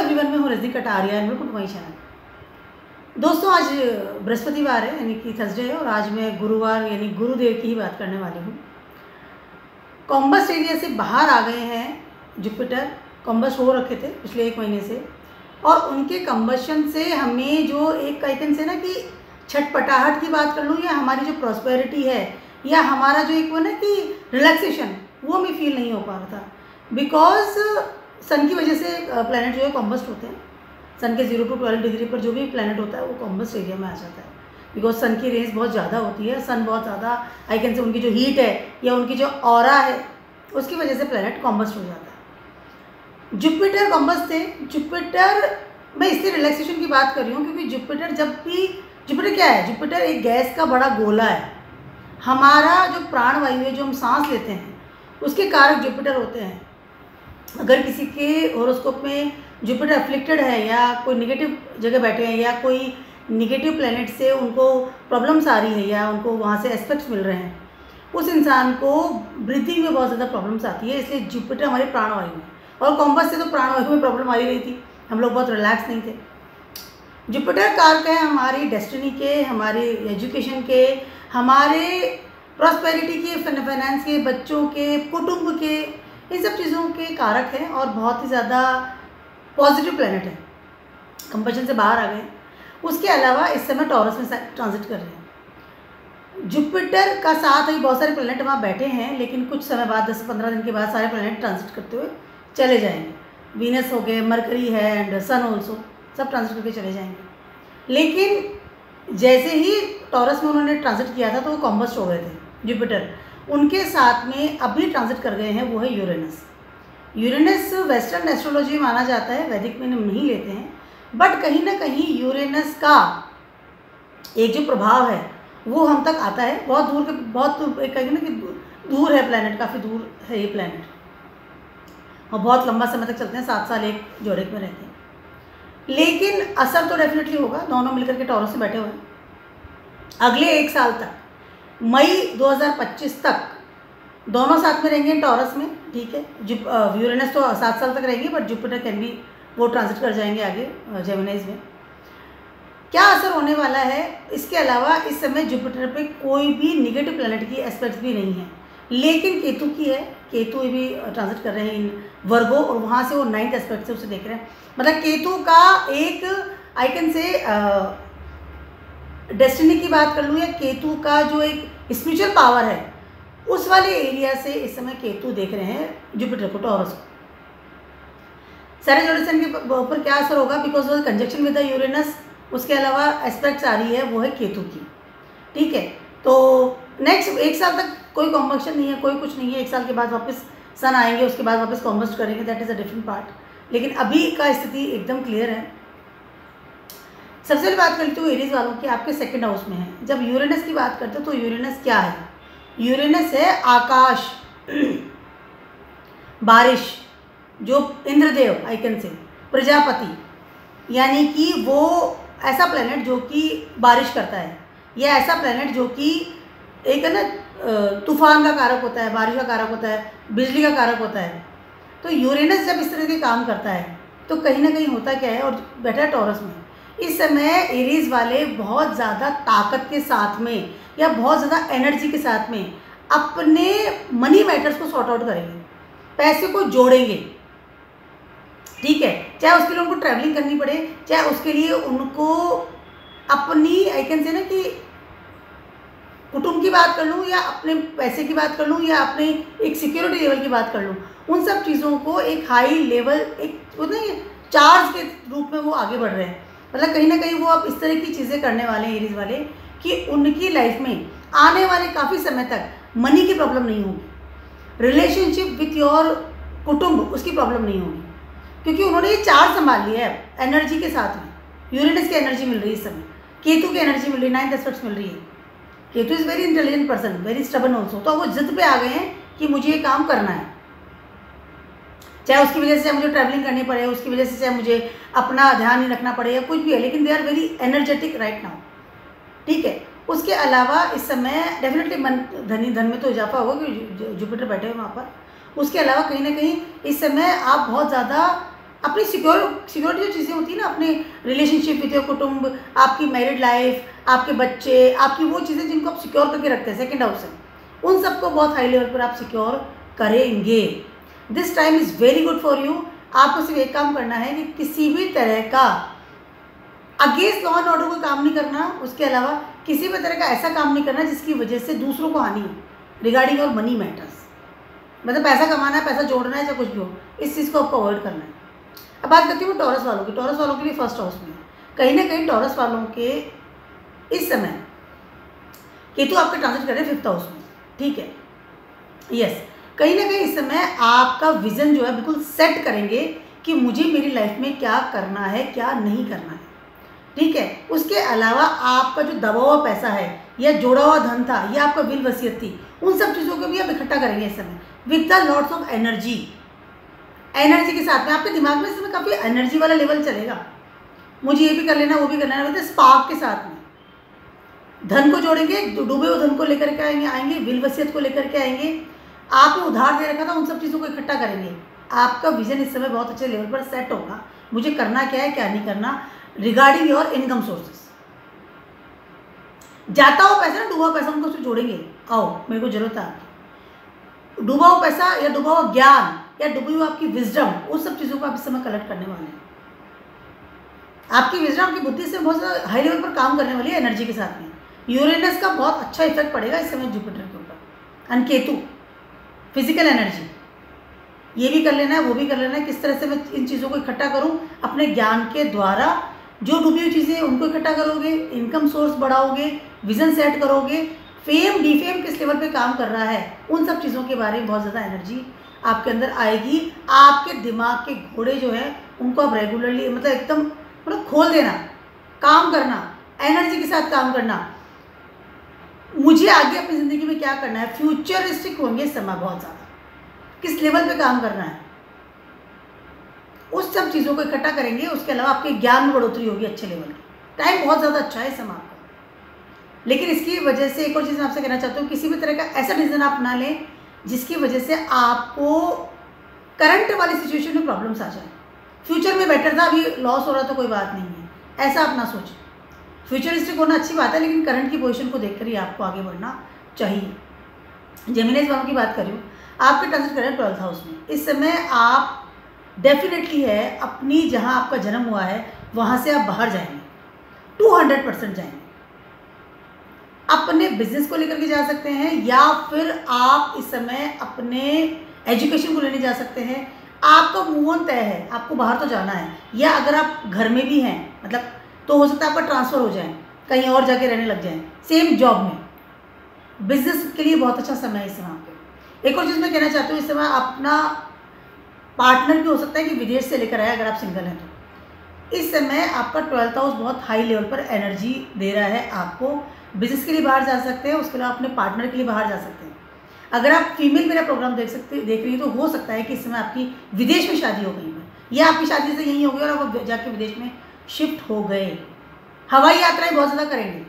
Everyone, मैं हूँ Rajni Kataria and welcome to my channel. दोस्तों, आज बृहस्पतिवार है यानी कि थर्सडे है और आज मैं गुरुवार यानी गुरुदेव की ही बात करने वाली हूँ। कॉम्बस्ट एरिया से बाहर आ गए हैं जुपिटर। कॉम्बस्ट हो रखे थे पिछले 1 महीने से और उनके कम्बशन से हमें जो एक आइकन से ना कि छटपटाहट की बात कर लूँ या हमारी जो प्रॉस्पेरिटी है या हमारा जो एक वो ना कि रिलैक्सेशन, वो हमें फील नहीं हो पा रहा था बिकॉज सन की वजह से प्लैनेट जो है कॉम्बस्ट होते हैं। सन के 0 to 12 डिग्री पर जो भी प्लैनेट होता है वो कॉम्बस्ट एरिया में आ जाता है बिकॉज सन की रेंज बहुत ज़्यादा होती है। सन बहुत ज़्यादा आइकन से उनकी जो हीट है या उनकी जो ऑरा है उसकी वजह से प्लैनेट कॉम्बस्ट हो जाता है। जुपिटर कॉम्बस्ट थे। जुपिटर मैं इसलिए रिलैक्सेशन की बात कर रही हूँ क्योंकि जुपिटर क्या है? जुपिटर एक गैस का बड़ा गोला है। हमारा जो प्राणवायु है, जो हम सांस लेते हैं, उसके कारक जुपिटर होते हैं। अगर किसी के हॉरोस्कोप में जुपिटर अफ्लिक्टेड है या कोई नेगेटिव जगह बैठे हैं या कोई नेगेटिव प्लैनेट से उनको प्रॉब्लम्स आ रही है या उनको वहाँ से एस्पेक्ट्स मिल रहे हैं, उस इंसान को ब्रीथिंग में बहुत ज़्यादा प्रॉब्लम्स आती है। इसलिए जुपिटर हमारी प्राणवायु है और कॉम्बस से तो प्राणवायु में प्रॉब्लम आ ही रही थी, हम लोग बहुत रिलैक्स नहीं थे। जुपिटर कारक है हमारी डेस्टिनी के, हमारे एजुकेशन के, हमारे प्रॉस्पेरिटी के, फाइनेंस के, बच्चों के, कुटुंब के, इन सब चीज़ों के कारक हैं और बहुत ही ज़्यादा पॉजिटिव प्लैनेट है। कंपल्शन से बाहर आ गए। उसके अलावा इस समय टॉरस में ट्रांजिट कर रहे हैं। जुपिटर का साथ ही बहुत सारे प्लैनेट वहाँ बैठे हैं, लेकिन कुछ समय बाद 10-15 दिन के बाद सारे प्लैनेट ट्रांजिट करते हुए चले जाएंगे। वीनस हो गए, मरकरी है एंड सन ऑल्सो, सब ट्रांजिट करके चले जाएंगे। लेकिन जैसे ही टॉरस में उन्होंने ट्रांजिट किया था तो वो कॉम्बस्ट हो गए थे जुपिटर। उनके साथ में अभी ट्रांजिट कर गए हैं वो है यूरेनस। यूरेनस वेस्टर्न एस्ट्रोलॉजी माना जाता है, वैदिक में नहीं लेते हैं, बट कहीं ना कहीं यूरेनस का एक जो प्रभाव है वो हम तक आता है। बहुत दूर के, बहुत कहेंगे ना कि दूर है प्लैनेट, काफ़ी दूर है ये प्लैनेट और बहुत लंबा समय तक चलते हैं, 7 साल एक जोड़े में रहते हैं। लेकिन असर तो डेफिनेटली होगा। दोनों मिलकर के टॉरस से बैठे हुए हैं अगले 1 साल तक, मई 2025 तक दोनों साथ में रहेंगे टॉरस में। ठीक है, यूरेनस तो 7 साल तक रहेगी, बट जुपिटर कैन भी वो ट्रांजिट कर जाएंगे आगे जेमिनीज में। क्या असर होने वाला है? इसके अलावा इस समय जुपिटर पे कोई भी निगेटिव प्लैनेट की एस्पेक्ट्स भी नहीं है, लेकिन केतु की है। केतु भी ट्रांजिट कर रहे हैं इन वर्गो और वहाँ से वो 9th एस्पेक्ट से उसे देख रहे हैं। मतलब केतु का एक आइकन से डेस्टिनी की बात कर लूँ या केतु का जो एक स्पिरिचुअल पावर है उस वाले एरिया से इस समय केतु देख रहे हैं जुपिटर को, टॉरस को। सैजिटेरियस के ऊपर क्या असर होगा? बिकॉज वो कंजक्शन विद द यूरेनस, उसके अलावा एस्पेक्ट्स आ रही है वो है केतु की। ठीक है, तो नेक्स्ट 1 साल तक कोई कॉम्बक्शन नहीं है, कोई कुछ नहीं है। 1 साल के बाद वापस सन आएंगे, उसके बाद वापस कॉम्बस्ट करेंगे, that is a different part. लेकिन अभी का स्थिति एकदम क्लियर है। सबसे पहले बात करती हूँ एरीज वालों की, आपके 2nd हाउस में है। जब यूरेनस की बात करते हो तो यूरेनस क्या है? यूरेनस है आकाश, बारिश, जो इंद्रदेव आइकन से, प्रजापति, यानी कि वो ऐसा प्लैनेट जो कि बारिश करता है या ऐसा प्लैनेट जो कि एक है ना तूफान का कारक होता है, बारिश का कारक होता है, बिजली का कारक होता है। तो यूरेनस जब इस तरह के काम करता है तो कहीं ना कहीं होता क्या है, और बैठा है टॉरस में। इस समय एरीज वाले बहुत ज़्यादा ताकत के साथ में या बहुत ज़्यादा एनर्जी के साथ में अपने मनी मैटर्स को सॉर्ट आउट करेंगे, पैसे को जोड़ेंगे। ठीक है, चाहे उसके लिए उनको ट्रैवलिंग करनी पड़े, चाहे उसके लिए उनको अपनी आइकन से ना कि कुटुंब की बात कर लूँ या अपने पैसे की बात कर लूँ या अपने एक सिक्योरिटी लेवल की बात कर लूँ, उन सब चीज़ों को एक हाई लेवल, एक नहीं चार्ज के रूप में वो आगे बढ़ रहे हैं। मतलब कहीं ना कहीं वो अब इस तरह की चीज़ें करने वाले हैं एरीज वाले कि उनकी लाइफ में आने वाले काफ़ी समय तक मनी की प्रॉब्लम नहीं होगी, रिलेशनशिप विथ योर कुटुंब उसकी प्रॉब्लम नहीं होगी, क्योंकि उन्होंने ये चार्ज संभाल लिया है एनर्जी के साथ में। यूरेनस की एनर्जी मिल रही है इस समय, केतु की एनर्जी मिल रही है, 9th एस्पेक्ट्स मिल रही है। Ketu is very intelligent person, very stubborn also. तो वो जिद पे आ गए हैं कि मुझे ये काम करना है, चाहे उसकी वजह से मुझे ट्रैवलिंग करनी पड़े, उसकी वजह से चाहे मुझे अपना ध्यान नहीं रखना पड़े या कुछ भी है, लेकिन they are very energetic right now. ठीक है, उसके अलावा इस समय डेफिनेटली धन में तो इजाफा होगा क्योंकि जुपिटर बैठे हुए वहाँ पर। उसके अलावा कहीं ना कहीं इस समय आप बहुत ज़्यादा अपनी सिक्योरिटी जो चीज़ें होती है ना, अपने रिलेशनशिप विद योर कुटुंब, आपकी मैरिड लाइफ, आपके बच्चे, आपकी वो चीज़ें जिनको आप सिक्योर करके रखते हैं सेकेंड हाउस से, उन सबको बहुत हाई लेवल पर आप सिक्योर करेंगे। This time is very good for you. आपको सिर्फ एक काम करना है कि किसी भी तरह का अगेंस्ट लॉ एंड ऑर्डर कोई काम नहीं करना, उसके अलावा किसी भी तरह का ऐसा काम नहीं करना जिसकी वजह से दूसरों को हानि हो रिगार्डिंग योर मनी मैटर्स। मतलब पैसा कमाना है, पैसा जोड़ना है, चाहे कुछ भी हो, इस चीज़ को आपको अवॉइड करना है। अब बात करती हूँ टॉरस वालों की। टॉरस वालों के लिए फर्स्ट हाउस में कहीं ना कहीं टॉरस वालों के इस समय केतु आपका ट्रांजिट कर रहे हैं 5th हाउस में, ठीक है, यस। कहीं ना कहीं इस समय आपका विजन जो है बिल्कुल सेट करेंगे कि मुझे मेरी लाइफ में क्या करना है, क्या नहीं करना है, ठीक है। उसके अलावा आपका जो दबा हुआ पैसा है या जोड़ा हुआ धन था या आपका विल वसीयत थी, उन सब चीज़ों को भी आप इकट्ठा करेंगे इस समय with the lots of energy. Energy के साथ में आपके दिमाग में इस समय काफ़ी एनर्जी वाला लेवल चलेगा, मुझे ये भी कर लेना, वो भी करना है, मतलब स्पार्क के साथ में धन को जोड़ेंगे, डूबे हुए धन को लेकर के आएंगे, विल वसीयत को लेकर के आएंगे, आपने उधार दे रखा था उन सब चीज़ों को इकट्ठा करेंगे। आपका विजन इस समय बहुत अच्छे लेवल पर सेट होगा, मुझे करना क्या है क्या नहीं करना रिगार्डिंग योर इनकम सोर्सेस। जाता हुआ पैसा ना, डूबा हुआ पैसा, उनको उसमें जोड़ेंगे, आओ मेरे को जरूरत है आपकी। डूबा हुआ पैसा या डूबा हुआ ज्ञान या डूबी हुई आपकी विजडम, उस सब चीज़ों को आप इस समय कलेक्ट करने वाले हैं। आपकी विजडम, आपकी बुद्धि से बहुत ज़्यादा हाई लेवल पर काम करने वाली है एनर्जी के साथ में। यूरेनस का बहुत अच्छा इफेक्ट पड़ेगा इस समय जुपिटर के ऊपर एंड केतु। फिजिकल एनर्जी, ये भी कर लेना है, वो भी कर लेना है, किस तरह से मैं इन चीज़ों को इकट्ठा करूं अपने ज्ञान के द्वारा। जो डूबी हुई चीज़ें उनको इकट्ठा करोगे, इनकम सोर्स बढ़ाओगे, विजन सेट करोगे, फेम डीफेम किस लेवल पे काम कर रहा है, उन सब चीज़ों के बारे में बहुत ज़्यादा एनर्जी आपके अंदर आएगी। आपके दिमाग के घोड़े जो है उनको आप रेगुलरली मतलब एकदम मतलब खोल देना, काम करना, एनर्जी के साथ काम करना। मुझे आगे अपनी ज़िंदगी में क्या करना है, फ्यूचरिस्टिक होंगे इस समय बहुत ज़्यादा, किस लेवल पे काम करना है, उस सब चीज़ों को इकट्ठा करेंगे। उसके अलावा आपके ज्ञान में बढ़ोतरी होगी अच्छे लेवल की। टाइम बहुत ज़्यादा अच्छा है इस समय आपका। लेकिन इसकी वजह से एक और चीज़ मैं आपसे कहना चाहती हूँ, किसी भी तरह का ऐसा डिसीजन आप ना लें जिसकी वजह से आपको करंट वाली सिचुएशन में प्रॉब्लम्स आ जाए। फ्यूचर में बेटर था, अभी लॉस हो रहा तो कोई बात नहीं है, ऐसा आप ना सोचें। फ्यूचरिस्टिक होना अच्छी बात है, लेकिन करंट की पोजीशन को देखकर ही आपको आगे बढ़ना चाहिए। जेमिनी वालों की बात करूँ, आपके ट्रांजिट कर रहे हैं 12th हाउस में। इस समय आप डेफिनेटली है अपनी जहाँ आपका जन्म हुआ है वहाँ से आप बाहर जाएंगे, 200% जाएंगे। अपने बिजनेस को लेकर के जा सकते हैं या फिर आप इस समय अपने एजुकेशन को लेने जा सकते हैं। आपका मूव ऑन तय है, आपको बाहर तो जाना है, या अगर आप घर में भी हैं मतलब तो हो सकता है आपका ट्रांसफ़र हो जाए, कहीं और जाके रहने लग जाएं सेम जॉब में। बिजनेस के लिए बहुत अच्छा समय है इस समय आपके। एक और चीज़ मैं कहना चाहती हूँ, इस समय अपना पार्टनर भी हो सकता है कि विदेश से लेकर आए अगर आप सिंगल हैं तो। इस समय आपका 12th हाउस बहुत हाई लेवल पर एनर्जी दे रहा है आपको। बिजनेस के लिए बाहर जा सकते हैं, उसके अलावा अपने पार्टनर के लिए बाहर जा सकते हैं। अगर आप फीमेल मेरा प्रोग्राम देख रही हैं तो हो सकता है कि इस समय आपकी विदेश में शादी हो गई है, या आपकी शादी से यहीं हो गई और आप जाके विदेश में शिफ्ट हो गए। हवाई यात्राएं बहुत ज़्यादा करेंगे,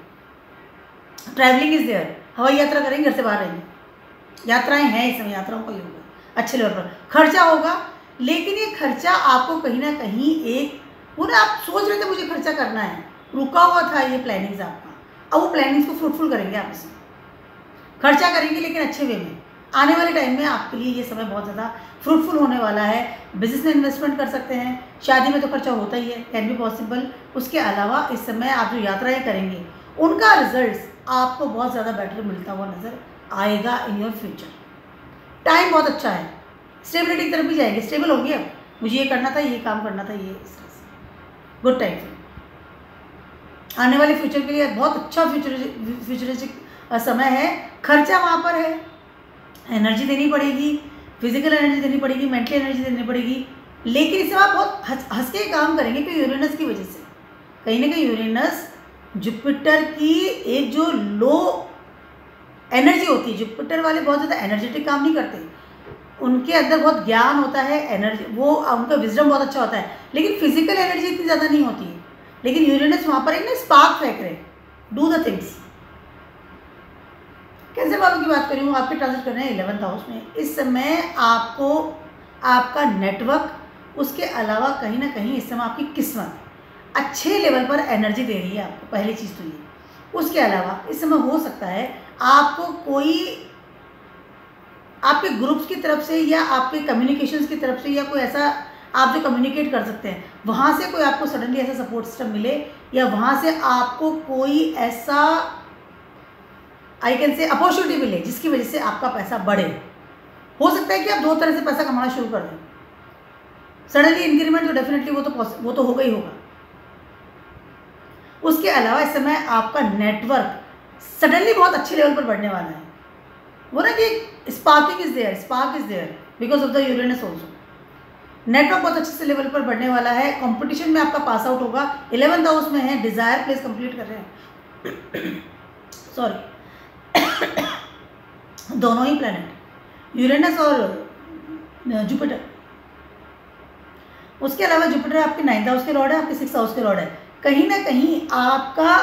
ट्रैवलिंग इज़ देयर, हवाई यात्रा करेंगे, घर से बाहर रहेंगे। यात्राएं हैं इस समय, यात्राओं का ही होगा अच्छे लेवल पर। खर्चा होगा, लेकिन ये खर्चा आपको कहीं ना कहीं एक वो ना आप सोच रहे थे मुझे खर्चा करना है, रुका हुआ था ये प्लानिंग्स आपका, अब वो प्लानिंग्स को फ्रूटफुल करेंगे आप इसमें। खर्चा करेंगे लेकिन अच्छे वे में। आने वाले टाइम में आपके लिए ये समय बहुत ज़्यादा फ्रूटफुल होने वाला है। बिजनेस में इन्वेस्टमेंट कर सकते हैं, शादी में तो खर्चा होता ही है, कैन बी पॉसिबल। उसके अलावा इस समय आप जो यात्राएं करेंगे उनका रिजल्ट्स आपको बहुत ज़्यादा बेटर मिलता हुआ नज़र आएगा इन योर फ्यूचर। टाइम बहुत अच्छा है, स्टेबिलिटी की तरफ भी जाएंगे, स्टेबल होंगे। अब मुझे ये करना था, ये काम करना था, ये इस तरह से गुड टाइम। आने वाले फ्यूचर के लिए बहुत अच्छा फ्यूचरिस्टिक समय है। खर्चा वहाँ पर है, एनर्जी देनी पड़ेगी, फिजिकल एनर्जी देनी पड़ेगी, मेंटल एनर्जी देनी पड़ेगी, लेकिन इस समय आप बहुत हंस के काम करेंगे क्योंकि यूरेनस की वजह से। कहीं ना कहीं यूरेनस जुपिटर की एक जो लो एनर्जी होती है, जुपिटर वाले बहुत ज़्यादा एनर्जेटिक काम नहीं करते, उनके अंदर बहुत ज्ञान होता है, एनर्जी वो उनका विजडम बहुत अच्छा होता है, लेकिन फिजिकल एनर्जी इतनी ज़्यादा नहीं होती है। लेकिन यूरेनस वहाँ पर एक ना स्पार्क फेंक रहे, डू द थिंग्स। कैंसर वालों की बात करूँ, आपके ट्रांजिट कर रहे हैं 11th हाउस में। इस समय आपको आपका नेटवर्क उसके अलावा कहीं ना कहीं इस समय आपकी किस्मत अच्छे लेवल पर एनर्जी दे रही है आपको, पहली चीज़ तो ये। उसके अलावा इस समय हो सकता है आपको कोई आपके ग्रुप्स की तरफ से या आपके कम्युनिकेशंस की तरफ से या कोई ऐसा आप जो कम्युनिकेट कर सकते हैं वहाँ से कोई आपको सडनली ऐसा सपोर्ट सिस्टम मिले, या वहाँ से आपको कोई ऐसा आई कैन से अपॉर्चुनिटी मिले जिसकी वजह से आपका पैसा बढ़े। हो सकता है कि आप 2 तरह से पैसा कमाना शुरू कर दें। सडनली इंक्रीमेंट तो डेफिनेटली वो तो होगा ही होगा। उसके अलावा इस समय आपका नेटवर्क सडनली बहुत अच्छे लेवल पर बढ़ने वाला है। वो ना कि spark is there because of the Uranus also. Network बहुत अच्छे से लेवल पर बढ़ने वाला है। कंपटीशन में आपका पास आउट होगा। 11th हाउस में है, डिजायर प्लेस कंप्लीट कर रहे हैं सॉरी दोनों ही प्लैनेट, यूरेनस और जुपिटर। उसके अलावा जुपिटर आपके 9th हाउस के लॉर्ड है, आपके 6th हाउस के लॉर्ड है। कहीं ना कहीं आपका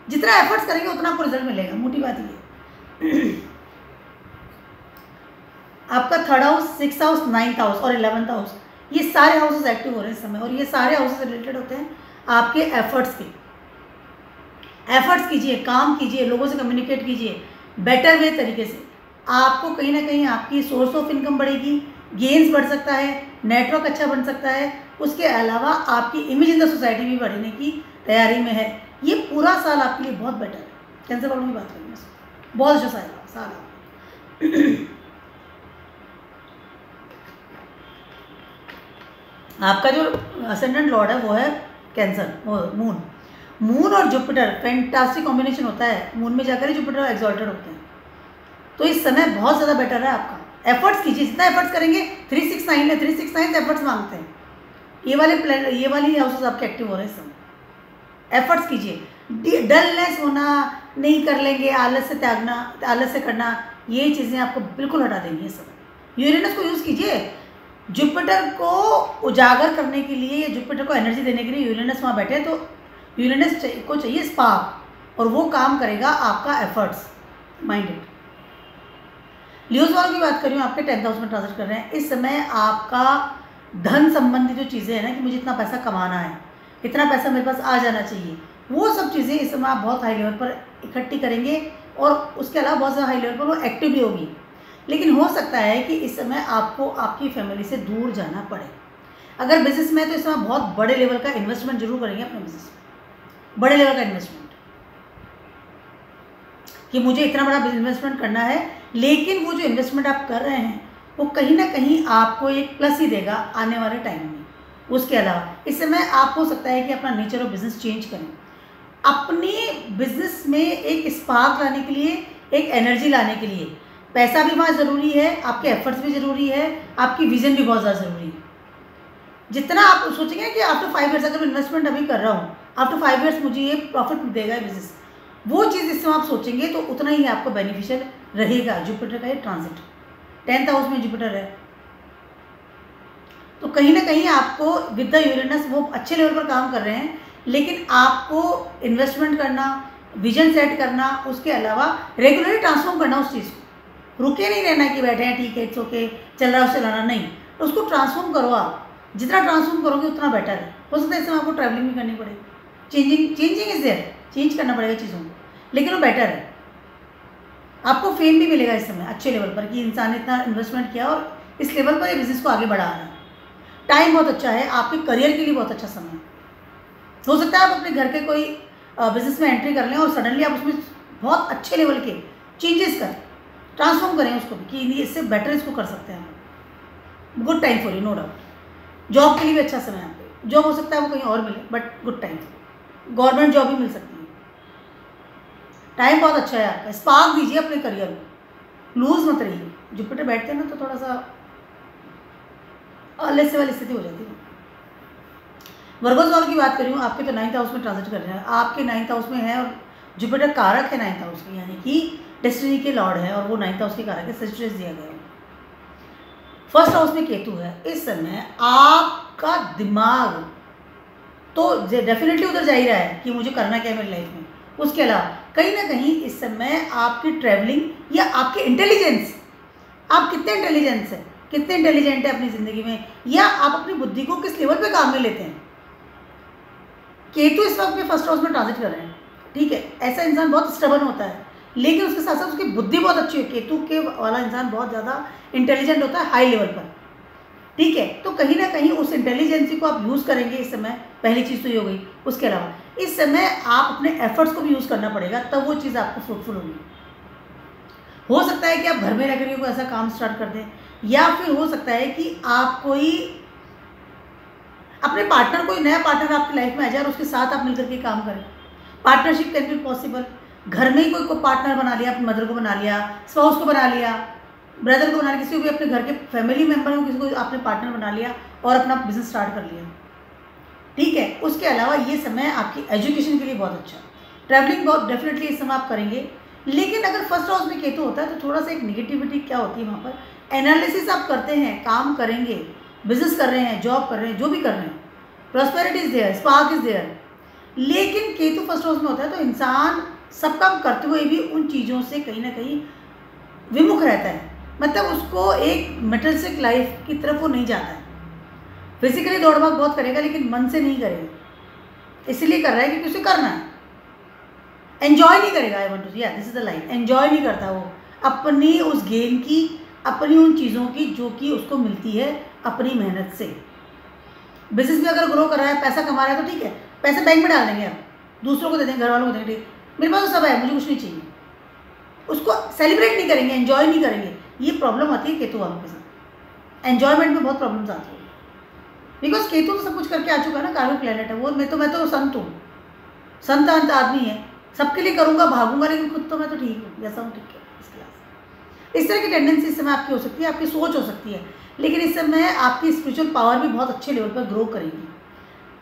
जितना एफर्ट्स करेंगे उतना आपको रिजल्ट मिलेगा। मोटी बात ये आपका 3rd house, 6th house, 9th house और 11th हाउस, ये सारे हाउसेस एक्टिव हो रहे हैं इस समय, और ये सारे हाउसेस रिलेटेड होते हैं आपके एफर्ट्स के। एफर्ट्स कीजिए, काम कीजिए, लोगों से कम्युनिकेट कीजिए बेटर वे तरीके से। आपको कहीं ना कहीं आपकी सोर्स ऑफ इनकम बढ़ेगी, गेन्स बढ़ सकता है, नेटवर्क अच्छा बन सकता है। उसके अलावा आपकी इमेज इन द सोसाइटी भी बढ़ने की तैयारी में है। ये पूरा साल आपके लिए बहुत बेटर है। कैंसर प्रॉब्लम की बात करेंगे, बहुत अच्छा साल आपका जो असेंडेंट लॉर्ड है वो है कैंसर, वो मून और जुपिटर फैंटास्टिक कॉम्बिनेशन होता है। मून में जाकर ही जुपिटर एक्सॉल्टेड होते हैं। तो इस समय बहुत ज़्यादा बेटर है आपका। एफर्ट्स कीजिए, जितना एफर्ट्स करेंगे 369 है, 369 एफर्ट्स मांगते हैं। ये वाली हाउसेस आपके एक्टिव हो रहे हैं इस समय। एफर्ट्स कीजिए। डलनेस होना, नहीं कर लेंगे, आलस से त्यागना, आलस से करना, ये चीज़ें आपको बिल्कुल हटा देंगी इस समय। यूरेनस को यूज़ कीजिए जुपिटर को उजागर करने के लिए, जुपिटर को एनर्जी देने के लिए। यूरेनस वहाँ बैठे तो यूरेनस को चाहिए स्पार्क, और वो काम करेगा आपका एफर्ट्स माइंडेड। लियोज वालों की बात कर रही हूँ, आपके 10th हाउस में ट्रांजिट कर रहे हैं इस समय। आपका धन संबंधी जो चीज़ें हैं ना, कि मुझे इतना पैसा कमाना है, इतना पैसा मेरे पास आ जाना चाहिए, वो सब चीज़ें इस समय आप बहुत हाई लेवल पर इकट्ठी करेंगे। और उसके अलावा बहुत ज़्यादा हाई लेवल पर वो एक्टिव भी होगी। लेकिन हो सकता है कि इस समय आपको आपकी फैमिली से दूर जाना पड़े। अगर बिजनेस में तो इस समय बहुत बड़े लेवल का इन्वेस्टमेंट जरूर करेंगे अपने बिजनेस में, बड़े लेवल का इन्वेस्टमेंट, कि मुझे इतना बड़ा इन्वेस्टमेंट करना है। लेकिन वो जो इन्वेस्टमेंट आप कर रहे हैं वो कहीं ना कहीं आपको एक प्लस ही देगा आने वाले टाइम में। उसके अलावा इस समय आप हो सकता है कि अपना नेचर ऑफ बिजनेस चेंज करें, अपने बिजनेस में एक स्पार्क लाने के लिए, एक एनर्जी लाने के लिए। पैसा भी वहाँ ज़रूरी है, आपके एफर्ट्स भी ज़रूरी है, आपकी विजन भी बहुत ज़्यादा ज़रूरी है। जितना आप सोचेंगे कि आफ्टर 5 ईयर्स, अगर मैं इन्वेस्टमेंट अभी कर रहा हूँ, आफ्टर 5 ईयर्स मुझे ये प्रॉफिट देगा बिजनेस, वो चीज़ इससे आप सोचेंगे तो उतना ही आपको बेनिफिशियल रहेगा। जुपिटर का ये ट्रांजिट 10th हाउस में जुपिटर है, तो कहीं ना कहीं आपको विद द यूरेनस वो अच्छे लेवल पर काम कर रहे हैं। लेकिन आपको इन्वेस्टमेंट करना, विजन सेट करना, उसके अलावा रेगुलरली ट्रांसफॉर्म करना उस चीज़ को। रुके नहीं रहना कि बैठे हैं ठीक है इट्स ओके चल रहा है उससे लाना, नहीं, तो उसको ट्रांसफॉर्म करो। आप जितना ट्रांसफॉर्म करोगे उतना बेटर है। हो सकता है इसमें आपको ट्रैवलिंग भी करनी पड़ेगी, चेंजिंग इज देयर, चेंज करना पड़ेगा चीज़ों को, लेकिन वो बेटर है। आपको फेम भी मिलेगा इस समय अच्छे लेवल पर कि इंसान ने इतना इन्वेस्टमेंट किया और इस लेवल पर ये बिजनेस को आगे बढ़ा रहा है। टाइम बहुत अच्छा है, आपके करियर के लिए बहुत अच्छा समय है। हो सकता है आप अपने घर के कोई बिजनेस में एंट्री कर लें और सडनली आप उसमें बहुत अच्छे लेवल के चेंजेस करें, ट्रांसफॉर्म करें उसको कि इससे बेटर इसको कर सकते हैं। Good time for you, no doubt. Job के लिए भी अच्छा समय है आपको। जॉब हो सकता है वो कहीं और मिले, but good time. Government job भी मिल सकती है। टाइम बहुत अच्छा है आपका। स्पार्क दीजिए अपने करियर को, लूज मत रहिए। जुपिटर बैठते हैं ना तो थोड़ा सा आलस्य वाली स्थिति हो जाती है। वर्गोस वालों की बात कर रही हूँ, आपके तो 9th हाउस में ट्रांजिट कर रहे हैं। आपके 9th हाउस में है और जुपिटर कारक है 9th हाउस के, यानी कि डेस्टिनी के लॉर्ड है, और वो 9th हाउस के कारक है। सजिटेरियस दिया गया है। 1st हाउस में केतु है। इस समय आपका दिमाग तो डेफिनेटली उधर जा ही रहा है कि मुझे करना क्या है मेरी लाइफ में। उसके अलावा कहीं ना कहीं इस समय आपकी ट्रैवलिंग या आपकी इंटेलिजेंस, आप कितने इंटेलिजेंस है, कितने इंटेलिजेंट है अपनी ज़िंदगी में, या आप अपनी बुद्धि को किस लेवल पे काम में लेते हैं। केतु इस वक्त में फर्स्ट हाउस में ट्रांजिट कर रहे हैं, ठीक है। ऐसा इंसान बहुत स्टबर्न होता है, लेकिन उसके साथ साथ उसकी बुद्धि बहुत अच्छी है। केतु के वाला इंसान बहुत ज़्यादा इंटेलिजेंट होता है हाई लेवल पर, ठीक है। तो कहीं ना कहीं उस इंटेलिजेंसी को आप यूज़ करेंगे इस समय, पहली चीज़ तो ये हो गई। उसके अलावा इस समय आप अपने एफर्ट्स को भी यूज़ करना पड़ेगा, तब वो चीज़ आपको फ्रूटफुल होगी। हो सकता है कि आप घर में रह करके कोई ऐसा काम स्टार्ट कर दें, या फिर हो सकता है कि आप कोई अपने पार्टनर, कोई नया पार्टनर आपकी लाइफ में आ जाए और उसके साथ आप मिलकर के काम करें। Partnership can be possible. घर में ही कोई पार्टनर बना लिया, अपनी मदर को बना लिया, स्पाउस को बना लिया, ब्रदर को बना लिया, किसी को भी अपने घर के फैमिली मेम्बर को, किसी को आपने पार्टनर बना लिया और अपना बिजनेस स्टार्ट कर लिया, ठीक है। उसके अलावा ये समय आपकी एजुकेशन के लिए बहुत अच्छा। ट्रैवलिंग बहुत डेफिनेटली इस समय आप करेंगे, लेकिन अगर फर्स्ट हाउस में केतु होता है तो थोड़ा सा एक निगेटिविटी क्या होती है वहाँ पर। एनालिसिस आप करते हैं, काम करेंगे, बिजनेस कर रहे हैं, जॉब कर रहे हैं, जो भी कर रहे हैं, prosperity is there, spark is there, लेकिन केतु फर्स्ट हाउस में होता है तो इंसान सब काम करते हुए भी उन चीज़ों से कहीं ना कहीं विमुख रहता है। मतलब उसको एक मेटलिस्टिक लाइफ की तरफ वो नहीं जाता है। फिजिकली दौड़ भाग बहुत करेगा, लेकिन मन से नहीं करेगा। इसलिए कर रहा है क्योंकि उसे करना है। एंजॉय नहीं करेगा, आई वांट टू से, this is the line. Enjoy नहीं करता वो अपनी उस गेम की, अपनी उन चीज़ों की जो कि उसको मिलती है अपनी मेहनत से। बिजनेस भी अगर ग्रो कर रहा है, पैसा कमा रहा है तो ठीक है, पैसे बैंक में डाल देंगे, आप दूसरों को दे देंगे, घर वालों को देंगे, मेरे पास तो सब है, मुझे कुछ नहीं चाहिए। उसको सेलिब्रेट नहीं करेंगे, एंजॉय नहीं करेंगे। ये प्रॉब्लम आती है केतु वालों के साथ। एंजॉयमेंट में बहुत प्रॉब्लम्स आती है, बिकॉज केतु तो सब कुछ करके आ चुका है ना, कार्मिक प्लेनेट है वो। मैं तो संत हूँ, संत अंत आदमी है, सबके लिए करूँगा, भागूंगा, लेकिन खुद तो मैं तो ठीक हूँ जैसा हूँ, ठीक है। इस तरह की टेंडेंसी इस समय आपकी हो सकती है, आपकी सोच हो सकती है, लेकिन इस समय आपकी स्पिरिचुअल पावर भी बहुत अच्छे लेवल पर ग्रो करेगी।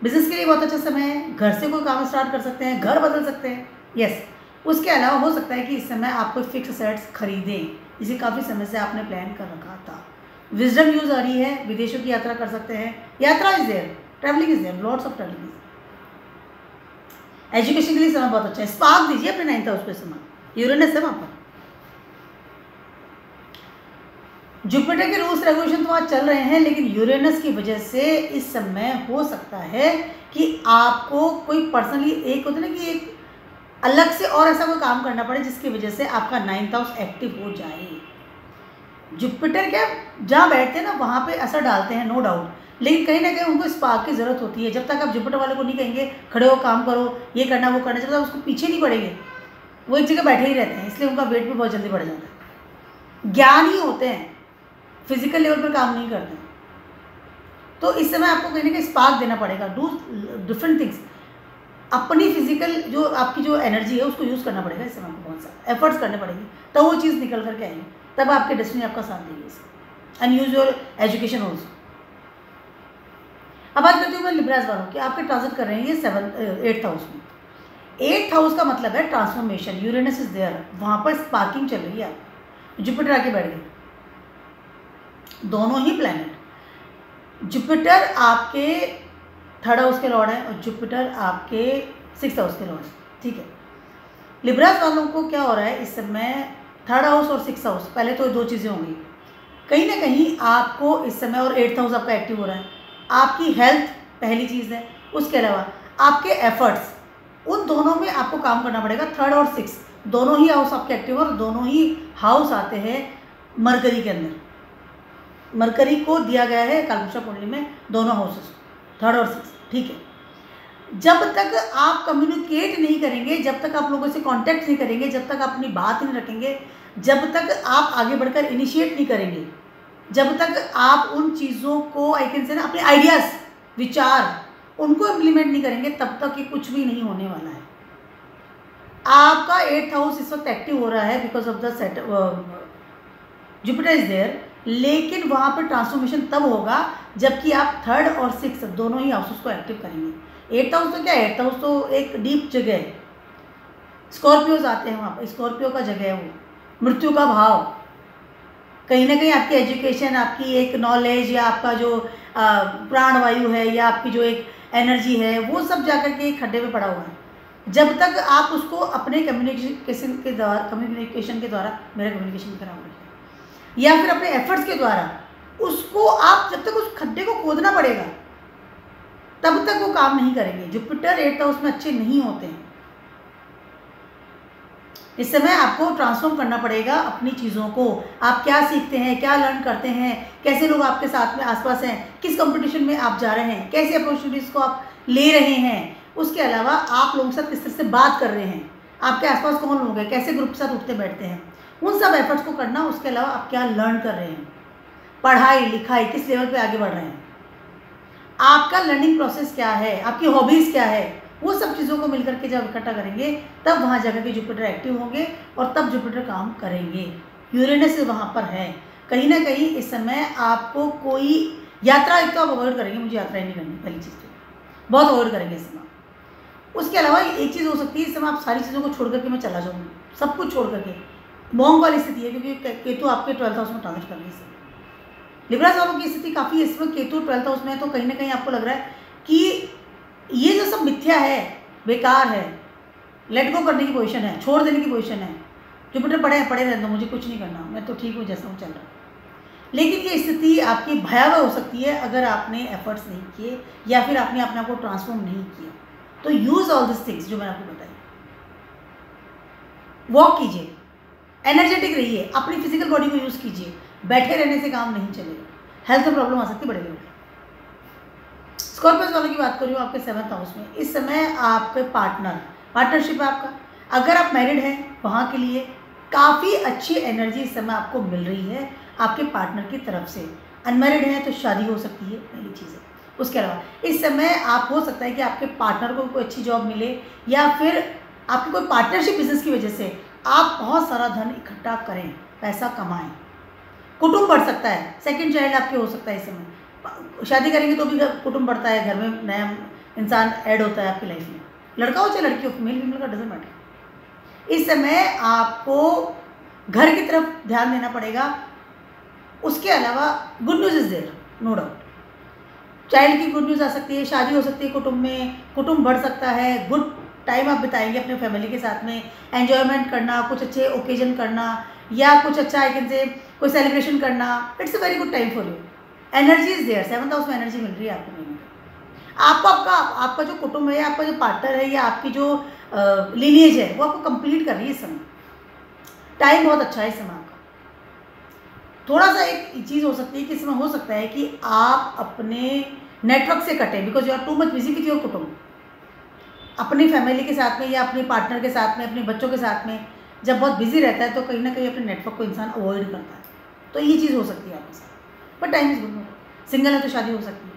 बिजनेस के लिए बहुत अच्छा समय है, घर से कोई काम स्टार्ट कर सकते हैं, घर बदल सकते हैं, यस। उसके अलावा हो सकता है कि इस समय आप कोई फिक्स एसेट्स खरीदें, जिसे काफ़ी समय से आपने प्लान कर रखा था। विजडम यूज आ रही है, विदेशों की यात्रा कर सकते हैं, यात्रा is there, travelling is there, lots of travelling. Education के लिए समय बहुत अच्छा है। स्पार्क दीजिए अपने 9th हाउस पे समय, यूरेनस है वहाँ पर। जुपिटर के रूल्स रेगुलेशन तो आज चल रहे हैं, लेकिन यूरेनस की वजह से इस समय हो सकता है कि आपको कोई पर्सनली एक होता है ना कि एक अलग से और ऐसा कोई काम करना पड़े जिसकी वजह से आपका 9th हाउस एक्टिव हो जाए। जुपिटर क्या जहाँ बैठते हैं ना वहाँ पे असर डालते हैं, नो डाउट, लेकिन कहीं ना कहीं उनको स्पार्क की ज़रूरत होती है। जब तक आप जुपिटर वाले को नहीं कहेंगे खड़े हो काम करो, ये करना वो करना, जब तक उसको पीछे नहीं पड़ेंगे, वो एक जगह बैठे ही रहते हैं, इसलिए उनका वेट भी बहुत जल्दी बढ़ जाता है। ज्ञानी होते हैं, फिजिकल लेवल पर काम नहीं करते। तो इस समय आपको कहीं ना कहीं स्पार्क देना पड़ेगा, डू डिफरेंट थिंग्स। अपनी फिजिकल जो आपकी जो एनर्जी है उसको यूज़ करना पड़ेगा इस समय, आपको बहुत सारा एफर्ट्स करने पड़ेंगे, तब वो चीज़ निकल करके आएगी, तब आपके डेस्टिनी आपका साथ देगी। And use your education also. अब बात करती हूँ मैं लिब्रास वालों की। आपके ट्रांजिट कर रहे हैं ये 8th हाउस में। 8th हाउस का मतलब है ट्रांसफॉर्मेशन, यूरेनस इज देयर, वहाँ पर स्पार्किंग चल रही है। जुपिटर आके बैठ गए, दोनों ही प्लैनेट। जुपिटर आपके 3rd हाउस के लॉर्ड है और जुपिटर आपके 6th हाउस के लॉर्ड है, ठीक है। लिब्रास वालों को क्या हो रहा है इस समय, 3rd हाउस और 6th हाउस, पहले तो 2 चीज़ें होंगी कहीं ना कहीं आपको इस समय, और 8th हाउस आपका एक्टिव हो रहा है। आपकी हेल्थ पहली चीज़ है, उसके अलावा आपके एफर्ट्स, उन दोनों में आपको काम करना पड़ेगा। 3rd और 6th दोनों ही हाउस आपके एक्टिव और दोनों ही हाउस आते हैं मरकरी के अंदर। मरकरी को दिया गया है कालपुरुषा कुंडली में दोनों हाउसेस, 3rd और 6th, ठीक है। जब तक आप कम्युनिकेट नहीं करेंगे, जब तक आप लोगों से कांटेक्ट नहीं करेंगे, जब तक आप अपनी बात नहीं रखेंगे, जब तक आप आगे बढ़कर इनिशिएट नहीं करेंगे, जब तक आप उन चीज़ों को आई कैन से ना अपने आइडियाज़, विचार उनको इम्प्लीमेंट नहीं करेंगे, तब तक ये कुछ भी नहीं होने वाला है। आपका 8th हाउस इस वक्त एक्टिव हो रहा है because of the set, Jupiter is there, लेकिन वहाँ पर ट्रांसफॉर्मेशन तब होगा जबकि आप 3rd और 6th दोनों ही हाउसेस को एक्टिव करेंगे। 8th हाउस तो क्या है, 8th हाउस तो एक डीप जगह है, स्कॉर्पियोज आते हैं वहाँ पर, स्कॉर्पियो का जगह है वो, मृत्यु का भाव। कहीं ना कहीं आपकी एजुकेशन, आपकी एक नॉलेज या आपका जो प्राणवायु है या आपकी जो एक एनर्जी है, वो सब जाकर के खड्डे में पड़ा हुआ है। जब तक आप उसको अपने कम्युनिकेशन के द्वारा, मेरा कम्युनिकेशन खराब हो रहा है, या फिर अपने एफर्ट्स के द्वारा उसको आप जब तक उस खड्डे को खोदना पड़ेगा तब तक वो काम नहीं करेंगे। जुपिटर 8th हाउस में अच्छे नहीं होते हैं। इस समय आपको ट्रांसफॉर्म करना पड़ेगा अपनी चीज़ों को। आप क्या सीखते हैं, क्या लर्न करते हैं, कैसे लोग आपके साथ में आसपास हैं, किस कंपटीशन में आप जा रहे हैं, कैसे अपॉर्चुनिटीज़ को आप ले रहे हैं। उसके अलावा आप लोगों के साथ किस तरह से बात कर रहे हैं, आपके आसपास कौन लोग हैं, कैसे ग्रुप के साथ उठते बैठते हैं, उन सब एफर्ट्स को करना। उसके अलावा आप क्या लर्न कर रहे हैं, पढ़ाई लिखाई किस लेवल पे आगे बढ़ रहे हैं, आपका लर्निंग प्रोसेस क्या है, आपकी हॉबीज़ क्या है, वो सब चीज़ों को मिलकर के जब इकट्ठा करेंगे तब वहाँ जाकर के जुपिटर एक्टिव होंगे और तब जुपिटर काम करेंगे। यूरेनस वहाँ पर है। कहीं ना कहीं इस समय आपको कोई यात्रा, एक तो आप अवॉइड करेंगे, मुझे यात्रा ही नहीं करनी, पहली चीज़ तो बहुत अवॉइड करेंगे इस समय। उसके अलावा एक चीज़ हो सकती है, इस समय आप सारी चीज़ों को छोड़ करके मैं चला जाऊँगी, सब कुछ छोड़ करके। मॉन्ग वाली स्थिति है क्योंकि केतु आपके 12th हाउस में ट्रांजिट कर रही है। लिब्रा वालों की स्थिति काफ़ी, इसमें केतु 12th हाउस में है, तो कहीं ना कहीं आपको लग रहा है कि ये जो सब मिथ्या है, बेकार है, लेट गो करने की पोजीशन है, छोड़ देने की पोजीशन है। जुपिटर पड़े रहने दो, मुझे कुछ नहीं करना, मैं तो ठीक हूँ जैसा हूँ चल रहा। लेकिन ये स्थिति आपकी भयावह हो सकती है अगर आपने एफर्ट्स नहीं किए या फिर आपने अपने आप को ट्रांसफॉर्म नहीं किया। तो यूज़ ऑल दिस थिंग्स जो मैंने आपको बताई। वॉक कीजिए, एनर्जेटिक रहिए, अपनी फिजिकल बॉडी को यूज़ कीजिए। बैठे रहने से काम नहीं चलेगा, हेल्थ में प्रॉब्लम आ सकती है बड़े लेवल। स्कॉर्पियो वालों की बात कर रही हूँ आपके 7th हाउस में। इस समय आपके पार्टनरशिप है आपका, अगर आप मैरिड हैं वहाँ के लिए काफ़ी अच्छी एनर्जी इस समय आपको मिल रही है आपके पार्टनर की तरफ से। अनमैरिड हैं तो शादी हो सकती है, पहली चीज़ है। उसके अलावा इस समय आप हो सकता है कि आपके पार्टनर को कोई अच्छी जॉब मिले या फिर आपकी कोई पार्टनरशिप बिजनेस की वजह से आप बहुत सारा धन इकट्ठा करें, पैसा कमाएं। कुटुंब बढ़ सकता है, सेकंड चाइल्ड आपके हो सकता है इस समय। शादी करेंगे तो भी कुटुंब बढ़ता है, घर में नया इंसान ऐड होता है आपकी लाइफ में, लड़का हो चाहे लड़की हो, मेल फीमेल का डजंट मैटर। इस समय आपको घर की तरफ ध्यान देना पड़ेगा। उसके अलावा good news is there, no doubt. Child की गुड न्यूज़ आ सकती है, शादी हो सकती है कुटुंब में, कुटुंब बढ़ सकता है, गुड टाइम आप बिताएंगे अपने फैमिली के साथ में, एन्जॉयमेंट करना, कुछ अच्छे ओकेजन करना या कुछ अच्छा आई कैन से कोई सेलिब्रेशन करना। It's a very good time for you. Energy is there, 7th house में एनर्जी मिल रही है आपको महीने में। आपका जो कुटुंब है, आपका जो पार्टनर है या आपकी जो लिनिएज है वो आपको कंप्लीट कर रही है इस समय। टाइम बहुत अच्छा है इस समय आपका। थोड़ा सा एक चीज़ हो सकती है कि इसमें हो सकता है कि आप अपने नेटवर्क से कटें, because you are too much busy with your कुटुंब। अपनी फैमिली के साथ में या अपने पार्टनर के साथ में, अपने बच्चों के साथ में जब बहुत बिजी रहता है तो कहीं ना कहीं अपने नेटवर्क को इंसान अवॉइड करता है। तो ये चीज़ हो सकती है आपके साथ, but time is good. Single है तो शादी हो सकती है,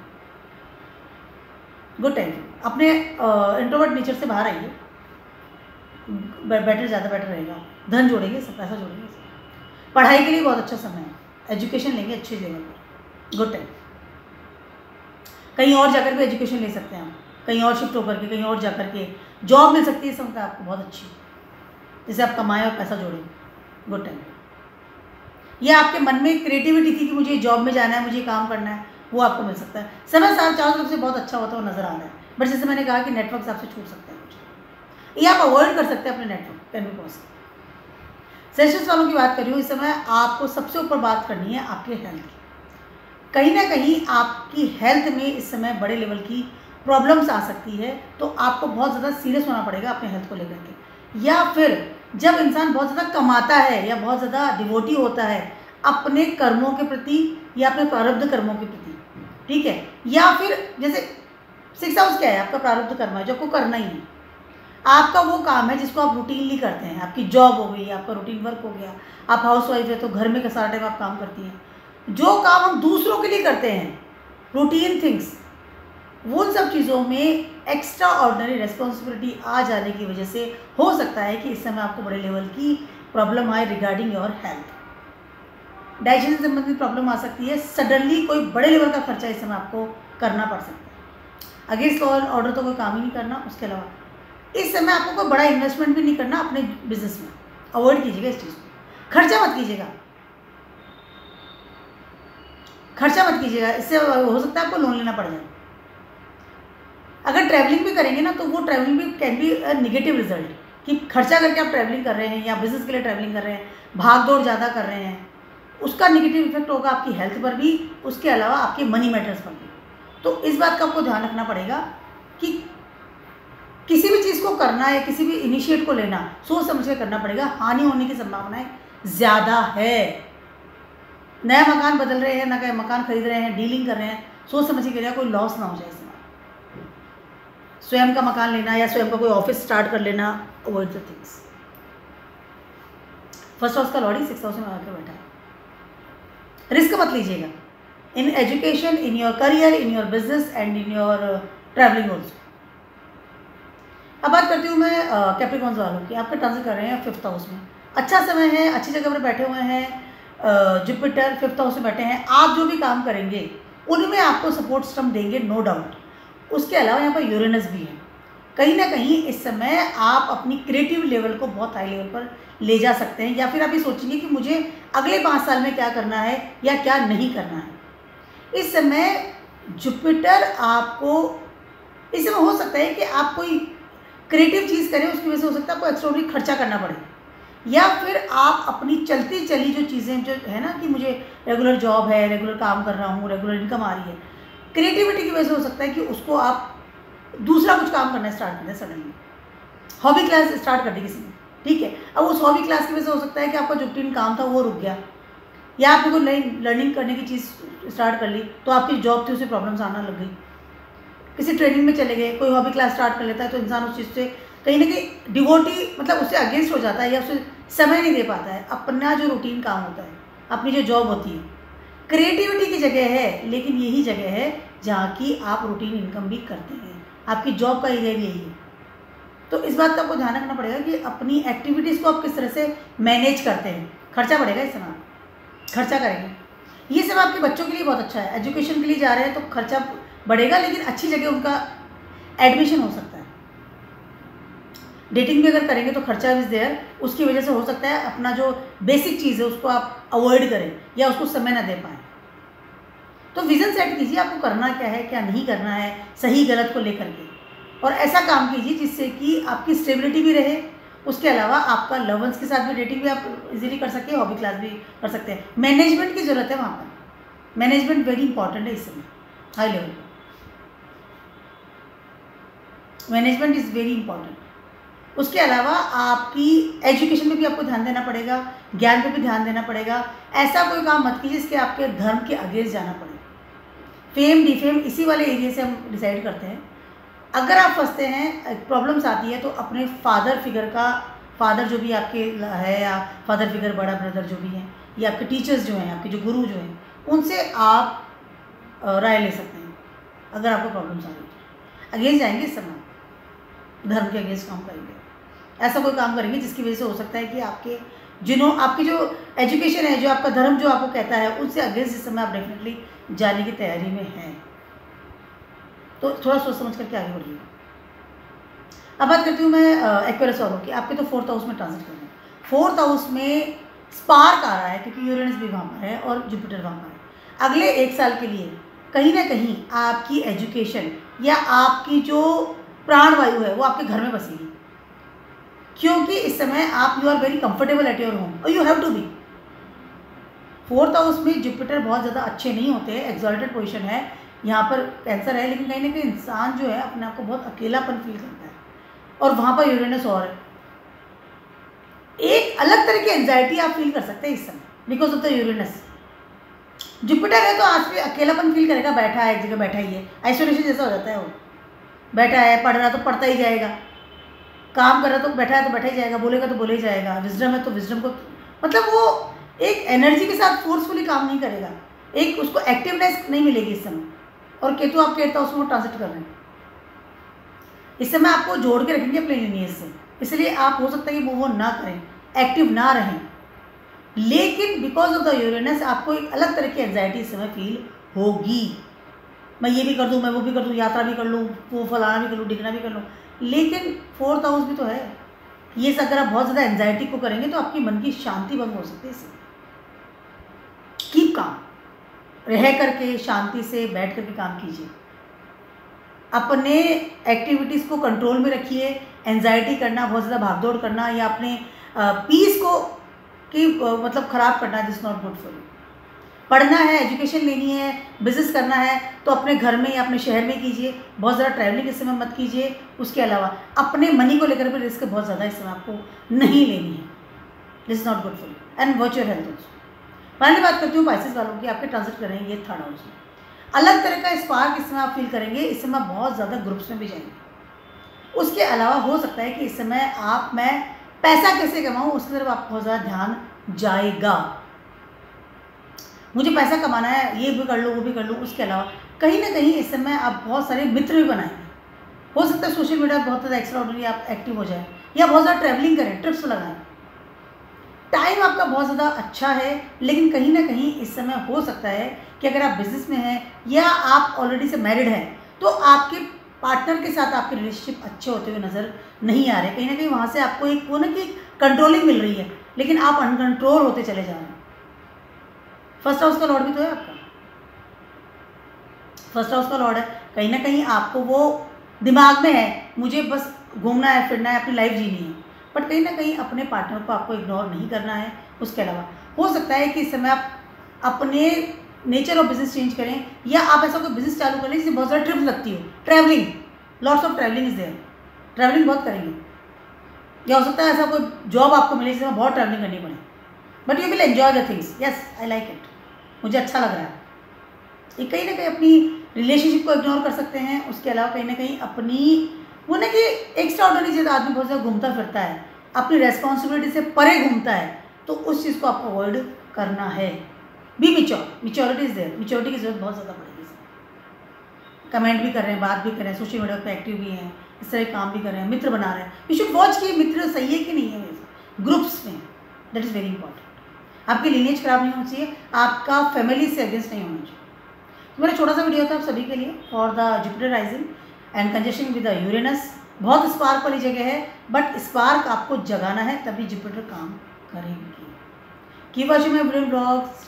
गुड टाइम। अपने इंट्रोवर्ट नेचर से बाहर आइए, ज़्यादा बेटर रहेगा। धन जोड़ेंगे, सब पैसा जोड़ेंगे। पढ़ाई के लिए बहुत अच्छा समय है, एजुकेशन लेंगे अच्छे लेवल पर, गुड टाइम। कहीं और जाकर भी एजुकेशन ले सकते हैं आप, कहीं और शिफ्ट होकर के कहीं और जाकर के जॉब मिल सकती है इस समय आपको बहुत अच्छी, जिससे आप कमाएं और पैसा जोड़ें, गुड टाइम। या आपके मन में क्रिएटिविटी थी कि मुझे जॉब में जाना है, मुझे काम करना है, वो आपको मिल सकता है। समय चारों तरफ से बहुत अच्छा होता हुआ नजर आ रहा है, बट जैसे मैंने कहा कि नेटवर्क आपसे छूट सकता है कुछ, ये आप अवॉइड कर सकते हैं अपने network, can be possible. Sessions वालों की बात कर रही हूँ, इस समय आपको सबसे ऊपर बात करनी है आपके हेल्थ की। कहीं ना कहीं आपकी हेल्थ में इस समय बड़े लेवल की प्रॉब्लम्स आ सकती है, तो आपको बहुत ज़्यादा सीरियस होना पड़ेगा अपने हेल्थ को लेकर के। या फिर जब इंसान बहुत ज़्यादा कमाता है या बहुत ज़्यादा डिवोटी होता है अपने कर्मों के प्रति या अपने प्रारब्ध कर्मों के प्रति, ठीक है, या फिर जैसे 6th हाउस क्या है, आपका प्रारब्ध कर्म है जो आपको करना ही है। आपका वो काम है जिसको आप रूटीनली करते हैं, आपकी जॉब हो गई, आपका रूटीन वर्क हो गया, आप हाउस वाइफ है तो घर में का सारा टाइम आप काम करती हैं। जो काम हम दूसरों के लिए करते हैं, रूटीन थिंग्स, वो सब चीज़ों में एक्स्ट्रा ऑर्डिनरी रिस्पॉन्सिबिलिटी आ जाने की वजह से हो सकता है कि इस समय आपको बड़े लेवल की प्रॉब्लम आए रिगार्डिंग योर हेल्थ। डाइजेशन से संबंधित प्रॉब्लम आ सकती है, सडनली कोई बड़े लेवल का खर्चा इस समय आपको करना पड़ सकता है। अगेंस्ट लॉ एंड ऑर्डर तो कोई काम ही नहीं करना। उसके अलावा इस समय आपको कोई बड़ा इन्वेस्टमेंट भी नहीं करना अपने बिजनेस में, अवॉइड कीजिएगा इस चीज़ को। खर्चा मत कीजिएगा, खर्चा मत कीजिएगा, इससे हो सकता है आपको लोन लेना पड़ जाए। अगर ट्रैवलिंग भी करेंगे ना तो वो ट्रैवलिंग भी कैन बी निगेटिव रिजल्ट, कि खर्चा करके आप ट्रैवलिंग कर रहे हैं या बिजनेस के लिए ट्रैवलिंग कर रहे हैं, भाग दौड़ ज़्यादा कर रहे हैं, उसका नेगेटिव इफेक्ट होगा आपकी हेल्थ पर भी, उसके अलावा आपके मनी मैटर्स पर भी। तो इस बात का आपको ध्यान रखना पड़ेगा कि किसी भी चीज़ को करना या किसी भी इनिशिएट को लेना सोच समझ के करना पड़ेगा, हानि होने की संभावनाएं ज़्यादा है। नया मकान बदल रहे हैं, नया मकान खरीद रहे हैं, डीलिंग कर रहे हैं, सोच समझ के करिएगा, कोई लॉस ना हो जाए इसमें। स्वयं का मकान लेना या स्वयं का कोई ऑफिस स्टार्ट कर लेना, avoid the things. First house का लॉर्ड 6 हाउस में आकर बैठा है, रिस्क मत लीजिएगा in education, in your career, in your business and in your travelling also. अब बात करती हूँ मैं कैप्रिकॉर्न्स वालों की। आपके ट्रांजिट कर रहे हैं 5th हाउस में, अच्छा समय है, अच्छी जगह पर बैठे हुए हैं, जुपिटर 5th हाउस में बैठे हैं। आप जो भी काम करेंगे उनमें आपको सपोर्ट सिस्टम देंगे, नो डाउट। उसके अलावा यहाँ पर यूरेनस भी है, कहीं ना कहीं इस समय आप अपनी क्रिएटिव लेवल को बहुत हाई लेवल पर ले जा सकते हैं, या फिर आप ये सोचेंगे कि मुझे अगले 5 साल में क्या करना है या क्या नहीं करना है। इस समय जुपिटर आपको, इस समय हो सकता है कि आप कोई क्रिएटिव चीज़ करें, उसकी वजह से हो सकता है आपको एक्स्ट्राऑर्डिनरी खर्चा करना पड़े, या फिर आप अपनी चलती चली जो चीज़ें जो है ना कि मुझे रेगुलर जॉब है, रेगुलर काम कर रहा हूँ, रेगुलर इनकम आ रही है, क्रिएटिविटी की वजह से हो सकता है कि उसको आप दूसरा कुछ काम करना स्टार्ट कर दें सडनली। हॉबी क्लास स्टार्ट कर दी किसी ने, ठीक है, अब उस हॉबी क्लास की वजह से हो सकता है कि आपका जो रूटीन काम था वो रुक गया, या आपने कोई नई लर्निंग करने की चीज़ स्टार्ट कर ली तो आपकी जॉब थी उससे प्रॉब्लम्स आना लग गई। किसी ट्रेनिंग में चले गए, कोई हॉबी क्लास स्टार्ट कर लेता है तो इंसान उस चीज़ से कहीं ना कहीं डिवोटी, मतलब उससे अगेंस्ट हो जाता है या उसे समय नहीं दे पाता है। अपना जो रूटीन काम होता है, अपनी जो जॉब होती है, क्रिएटिविटी की जगह है, लेकिन यही जगह है जहाँ की आप रूटीन इनकम भी करते हैं, आपकी जॉब का एरिया भी यही है। तो इस बात का आपको ध्यान रखना पड़ेगा कि अपनी एक्टिविटीज़ को आप किस तरह से मैनेज करते हैं। खर्चा बढ़ेगा इस समय, खर्चा करेंगे, ये सब आपके बच्चों के लिए बहुत अच्छा है। एजुकेशन के लिए जा रहे हैं तो खर्चा बढ़ेगा, लेकिन अच्छी जगह उनका एडमिशन हो सकता है। डेटिंग भी अगर करेंगे तो खर्चा इज देयर, उसकी वजह से हो सकता है अपना जो बेसिक चीज़ है उसको आप अवॉइड करें या उसको समय ना दे पाएँ। तो विज़न सेट कीजिए, आपको करना क्या है, क्या नहीं करना है, सही गलत को लेकर के, और ऐसा काम कीजिए जिससे कि आपकी स्टेबिलिटी भी रहे। उसके अलावा आपका लव वंस के साथ भी डेटिंग भी आप इजीली कर सकते हैं, हॉबी क्लास भी कर सकते हैं। मैनेजमेंट की ज़रूरत है वहाँ पर, मैनेजमेंट वेरी इंपॉर्टेंट है इस समय हाई लेवल पर, मैनेजमेंट इज़ वेरी इंपॉर्टेंट। उसके अलावा आपकी एजुकेशन में भी आपको ध्यान देना पड़ेगा, ज्ञान पे भी ध्यान देना पड़ेगा। ऐसा कोई काम मत कीजिए जिसके आपके धर्म के अगेंस्ट जाना पड़े। फेम डिफेम इसी वाले एरिया से हम डिसाइड करते हैं। अगर आप फंसते हैं, प्रॉब्लम्स आती है, तो अपने फादर फिगर का, फादर जो भी आपके है या फादर फिगर, बड़ा ब्रदर जो भी हैं, या आपके टीचर्स जो हैं, आपके जो गुरु जो हैं, उनसे आप राय ले सकते हैं। अगर आपको प्रॉब्लम्स आ रही है, अगेंस्ट जाएंगे इस समय, धर्म के अगेंस्ट काम करेंगे, ऐसा कोई काम करेंगे जिसकी वजह से हो सकता है कि आपकी जो एजुकेशन है, जो आपका धर्म जो आपको कहता है, उनसे अगेंस्ट इस समय आप डेफिनेटली जाने की तैयारी में हैं। तो थोड़ा सोच समझ करके आगे बढ़िए। अब बात करती हूँ मैं एक्वेरियस वालों की। आपके तो 4th हाउस में ट्रांजिट कर रहे हैं, 4th हाउस में स्पार्क आ रहा है क्योंकि यूरेनस भी वहाँ पर है और जुपिटर वहाँ पर है। अगले 1 साल के लिए कहीं ना कहीं आपकी एजुकेशन या आपकी जो प्राणवायु है वो आपके घर में बसेगी, क्योंकि इस समय आप you are very comfortable at your home और you have to be. 4th house में जुपिटर बहुत ज़्यादा अच्छे नहीं होते हैं, एक्सॉल्टेड पोजीशन है, यहाँ पर कैंसर है, लेकिन कहीं ना कहीं इंसान जो है अपने आप को बहुत अकेलापन फील करता है, और वहाँ पर यूरेनस और है। एक अलग तरह की एंजाइटी आप फील कर सकते हैं इस समय because of the Uranus. Jupiter है तो आज भी अकेलापन फील करेगा, बैठा है एक जगह, बैठा ही है, आइसोलेशन जैसा हो जाता है। वो बैठा है, पढ़ रहा तो पढ़ता ही जाएगा, काम कर रहा तो बैठा है तो बैठा ही जाएगा, बोलेगा तो बोले ही जाएगा, विजडम है तो विजडम को, मतलब वो एक एनर्जी के साथ फोर्सफुली काम नहीं करेगा, एक उसको एक्टिवनेस नहीं मिलेगी इस समय। और केतु आप कहता है उसमें ट्रांजिट कर रहे हैं, इस समय आपको जोड़ के रखेंगे अपने यूनिवर्स से, इसलिए आप हो सकता है कि वो ना करें, एक्टिव ना रहें, लेकिन बिकॉज ऑफ द यूरेनस आपको एक अलग तरह की एंजाइटी इस समय फील होगी। मैं ये भी कर दूँ, मैं वो भी कर दूँ, यात्रा भी कर लूँ, वो फलाना भी कर लूँ, डिगना भी कर लूँ, लेकिन 4th हाउस भी तो है। ये अगर आप बहुत ज़्यादा एंजाइटी को करेंगे तो आपकी मन की शांति भंग हो सकती है। इससे कीप काम, रह करके शांति से बैठ करके काम कीजिए, अपने एक्टिविटीज़ को कंट्रोल में रखिए। एंजाइटी करना, बहुत ज़्यादा भागदौड़ करना या अपने पीस को मतलब ख़राब करना, this not good for you. पढ़ना है, एजुकेशन लेनी है, बिजनेस करना है तो अपने घर में या अपने शहर में कीजिए, बहुत ज़्यादा ट्रैवलिंग इस समय मत कीजिए। उसके अलावा अपने मनी को लेकर भी रिस्क बहुत ज़्यादा इस समय आपको नहीं लेनी है, this is not good for you and watch your health also. Finally बात करती हूँ पाइसेस वालों की, आपके ट्रांजिट कर रहे हैं ये थर्ड हाउस में, अलग तरह का स्पार्क इस समय आप फील करेंगे, इस समय बहुत ज़्यादा ग्रुप्स में भी जाएंगे। उसके अलावा हो सकता है कि इस समय मैं पैसा कैसे कमाऊँ उसकी तरफ आपका बहुत ज़्यादा ध्यान जाएगा, मुझे पैसा कमाना है, ये भी कर लूँ वो भी कर लूँ। उसके अलावा कहीं ना कहीं इस समय आप बहुत सारे मित्र भी बनाएंगे, हो सकता है सोशल मीडिया बहुत ज़्यादा एक्स्ट्रा ऑर्डिनरी आप एक्टिव हो जाए या बहुत ज़्यादा ट्रैवलिंग करें, ट्रिप्स लगाएं। टाइम आपका बहुत ज़्यादा अच्छा है, लेकिन कहीं ना कहीं इस समय हो सकता है कि अगर आप बिजनेस में हैं या आप ऑलरेडी से मैरिड हैं तो आपके पार्टनर के साथ आपके रिलेशनशिप अच्छे होते हुए नज़र नहीं आ रहे, कहीं ना कहीं वहाँ से आपको एक वो ना कि कंट्रोलिंग मिल रही है, लेकिन आप अनकंट्रोल होते चले जा रहे हैं। फर्स्ट हाउस का लॉर्ड भी तो है आपका, फर्स्ट हाउस का लॉर्ड है, कहीं ना कहीं आपको वो दिमाग में है मुझे बस घूमना है फिरना है अपनी लाइफ जीनी है, बट कहीं ना कहीं अपने पार्टनर को आपको इग्नोर नहीं करना है। उसके अलावा हो सकता है कि इस समय आप अपने नेचर ऑफ बिजनेस चेंज करें या आप ऐसा कोई बिजनेस चालू कर लें जिससे बहुत सारी ट्रिप्स लगती हो, travelling, lots of travelling is there, travelling बहुत करेंगे, या हो सकता है ऐसा कोई जॉब आपको मिले जिसमें बहुत ट्रैवलिंग करनी पड़े, but you will enjoy the things, yes I like it, मुझे अच्छा लग रहा है। ये कहीं ना कहीं अपनी रिलेशनशिप को इग्नोर कर सकते हैं। उसके अलावा कहीं ना कहीं अपनी वो ना कि एक्स्ट्रा ऑर्डिनरी चीज़ आदमी बहुत ज़्यादा घूमता फिरता है, अपनी रेस्पॉन्सिबिलिटी से परे घूमता है, तो उस चीज़ को आपको अवॉइड करना है। Be maturity is there, maturity की जरूरत बहुत ज़्यादा पड़ेगी। कमेंट भी कर रहे हैं, बात भी कर रहे हैं, सोशल मीडिया पर एक्टिव भी हैं, इस तरह काम भी कर रहे हैं, मित्र बना रहे हैं, यू शुड वॉच कि मित्र सही है कि नहीं है ग्रुप्स में, दैट इज़ वेरी इंपॉर्टेंट। आपकी लिनेज खराब नहीं होनी चाहिए, आपका फैमिली से अगेंस्ट नहीं होना चाहिए। तो मेरा छोटा सा वीडियो था आप सभी के लिए for the Jupiter rising and conjunction with the Uranus. बहुत स्पार्क वाली जगह है, बट स्पार्क आपको जगाना है तभी जुपिटर काम करेंगे। Keep watching my blogs.